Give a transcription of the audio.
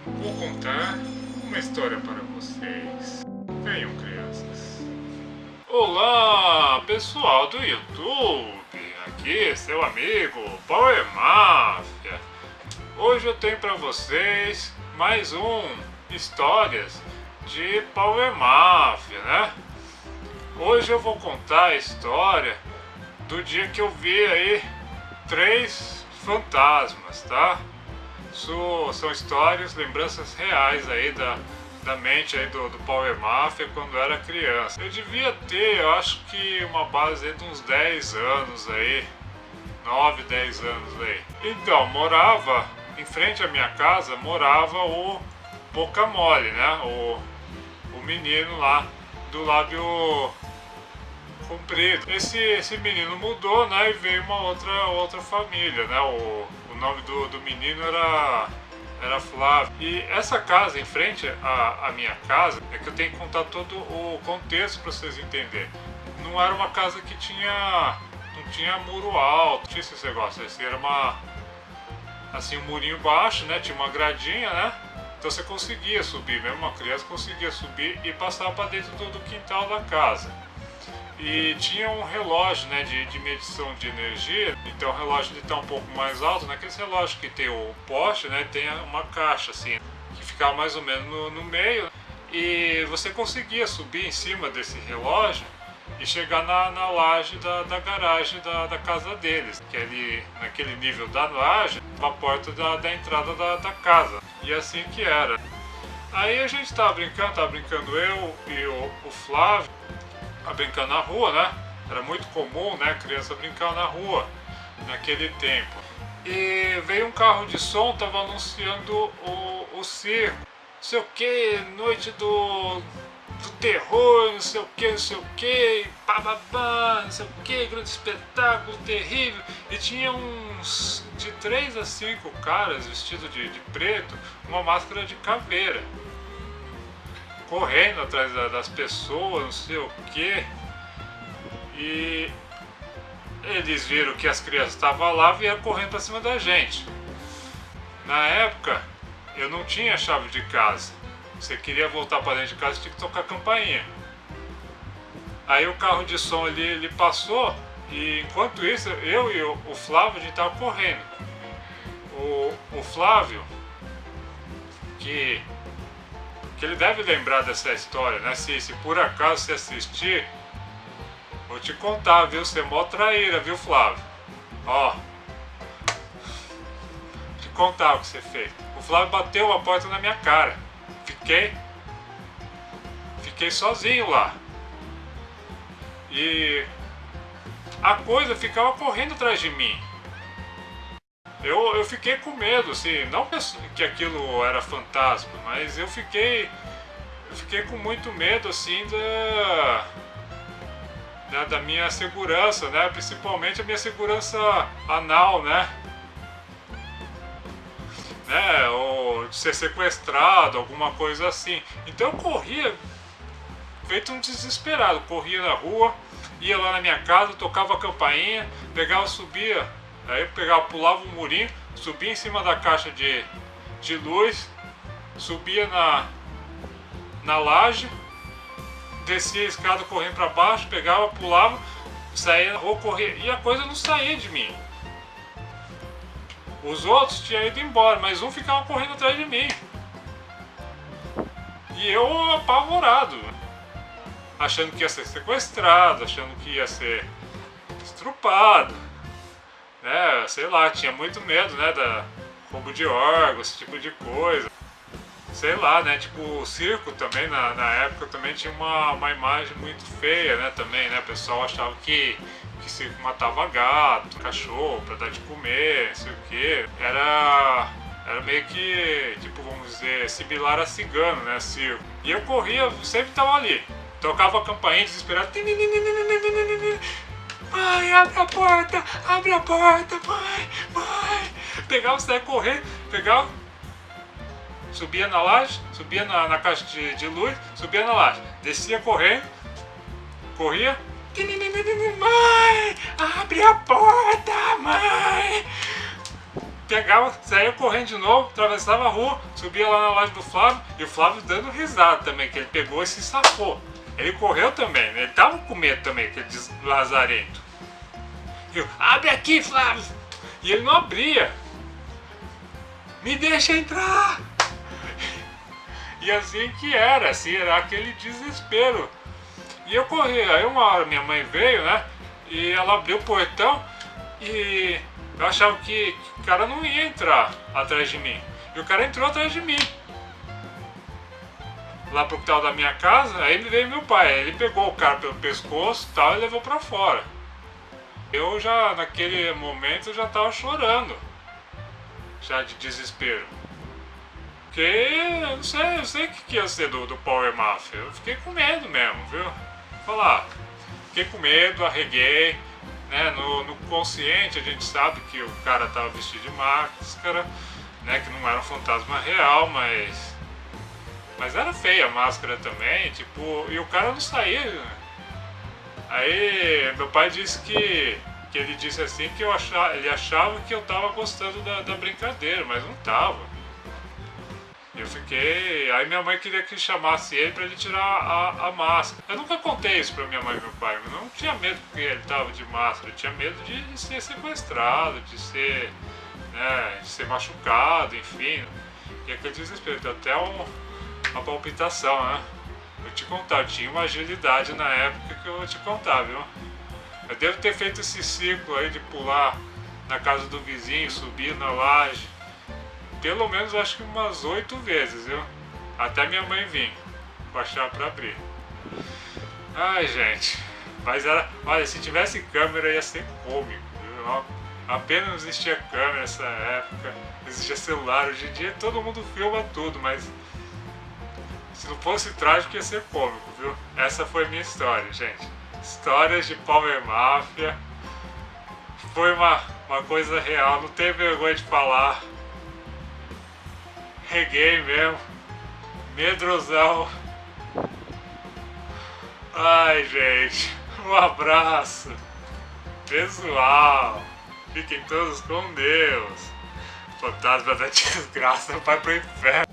Vou contar uma história para vocês. Venham, crianças. Olá, pessoal do YouTube. Aqui, seu amigo Power Máfia. Hoje eu tenho para vocês mais histórias de Power Máfia, né? Hoje eu vou contar a história do dia que eu vi aí 3 fantasmas, tá? São histórias, lembranças reais aí da mente aí do Power Máfia quando era criança. Eu devia ter, eu acho que uma base aí de uns 10 anos aí, 9, 10 anos aí. Então, morava, em frente à minha casa, morava o Boca Mole, né? O menino lá do lábio comprido. Esse menino mudou, né? E veio uma outra família, né? O nome do menino era Flávio. E essa casa em frente à minha casa, é que eu tenho que contar todo o contexto para vocês entenderem. Não era uma casa que não tinha muro alto, tinha esse negócio. Esse era um murinho baixo, né? Tinha uma gradinha, né? Então você conseguia subir, mesmo uma criança conseguia subir e passar para dentro do quintal da casa. E tinha um relógio, né, de medição de energia. Então o relógio ele está um pouco mais alto, naqueles relógios que tem o poste, né, tem uma caixa assim, que ficava mais ou menos no meio. E você conseguia subir em cima desse relógio e chegar na laje da garagem da casa deles, que ali naquele nível da laje, a porta da entrada da casa. E assim que era. Aí a gente tava brincando eu e o Flávio, a brincar na rua, né? Era muito comum, né, criança brincar na rua naquele tempo. E veio um carro de som, tava anunciando o circo, não sei o que, noite do terror, não sei o que, bababá, não sei o que, grande espetáculo, terrível. E tinha uns de 3 a 5 caras vestidos de preto, uma máscara de caveira, correndo atrás das pessoas, não sei o que. E eles viram que as crianças estavam lá e vieram correndo para cima da gente. Na época eu não tinha chave de casa. Você queria voltar para dentro de casa, tinha que tocar a campainha. Aí o carro de som ali, ele passou, e enquanto isso eu e o Flávio, a gente tava correndo. O Flávio, que ele deve lembrar dessa história, né? Se por acaso você assistir, vou te contar, viu? Você é mó traíra, viu, Flávio? Ó, te contar o que você fez. O Flávio bateu a porta na minha cara. Fiquei sozinho lá. E a coisa ficava correndo atrás de mim. Eu fiquei com medo, assim, não que aquilo era fantasma, mas eu fiquei com muito medo, assim, da minha segurança, né? Principalmente a minha segurança anal, né? Ou de ser sequestrado, alguma coisa assim. Então eu corria, feito um desesperado, corria na rua, ia lá na minha casa, tocava a campainha, pegava, subia. Aí eu pegava, pulava um murinho, subia em cima da caixa de luz, subia na laje, descia a escada correndo para baixo, pegava, pulava, saía na rua, corria, e a coisa não saía de mim. Os outros tinham ido embora, mas um ficava correndo atrás de mim. E eu apavorado, achando que ia ser sequestrado, achando que ia ser estrupado. Né, sei lá, tinha muito medo, né, da roubo de órgãos, esse tipo de coisa. Sei lá, né, tipo o circo também, na época também tinha uma imagem muito feia, né, também, né, o pessoal achava que circo matava gato, cachorro pra dar de comer, não sei o que. Era meio que, tipo, vamos dizer, similar a cigano, né, circo. E eu corria, sempre tava ali, tocava a campainha desesperado. Mãe, abre a porta, mãe. Pegava, saia correndo, pegava, subia na laje, subia na caixa de luz, subia na laje, descia correndo, corria. Mãe, abre a porta, mãe. pegava, saía correndo de novo, atravessava a rua, subia lá na loja do Flávio, e o Flávio dando risada também, que ele pegou e se safou. Ele correu também, né? Ele tava com medo também, aquele lazarento. E eu, abre aqui, Flávio! E ele não abria. Me deixa entrar! E assim que era, assim, era aquele desespero. E eu corri, aí uma hora minha mãe veio, né? E ela abriu o portão e eu achava que o cara não ia entrar atrás de mim. E o cara entrou atrás de mim. Lá pro quintal da minha casa, aí veio meu pai. Aí ele pegou o cara pelo pescoço e tal e levou pra fora. Eu já, naquele momento, já tava chorando. Já de desespero. Porque eu não sei o que ia ser do Power Mafia. Eu fiquei com medo mesmo, viu? Vou falar. Fiquei com medo, arreguei. Né? No consciente a gente sabe que o cara tava vestido de máscara, né? Que não era um fantasma real, mas era feia a máscara também, tipo, e o cara não saía. Aí meu pai disse que ele disse assim que ele achava que eu tava gostando da brincadeira, mas não tava. Eu fiquei. Aí minha mãe queria que chamasse ele pra ele tirar a máscara. Eu nunca contei isso pra minha mãe e meu pai, mas eu não tinha medo porque ele tava de máscara, eu tinha medo de ser sequestrado, de ser, né, de ser machucado, enfim. E aquele desespero, deu até uma palpitação, né? Eu te contar, eu tinha uma agilidade na época que eu vou te contar, viu? Eu devo ter feito esse ciclo aí de pular na casa do vizinho, subir na laje. Pelo menos acho que umas 8 vezes, viu? Até minha mãe vir com a chave pra abrir. Ai, gente. Mas era. Olha, se tivesse câmera ia ser cômico, viu? Apenas não existia câmera nessa época. Não existia celular. Hoje em dia todo mundo filma tudo, mas se não fosse trágico ia ser cômico, viu? Essa foi minha história, gente. Histórias de Power Mafia. Foi uma coisa real, não tenho vergonha de falar. Reguei mesmo. Medrosão. Ai, gente. Um abraço. Pessoal. Fiquem todos com Deus. Fantasma da desgraça vai pro inferno.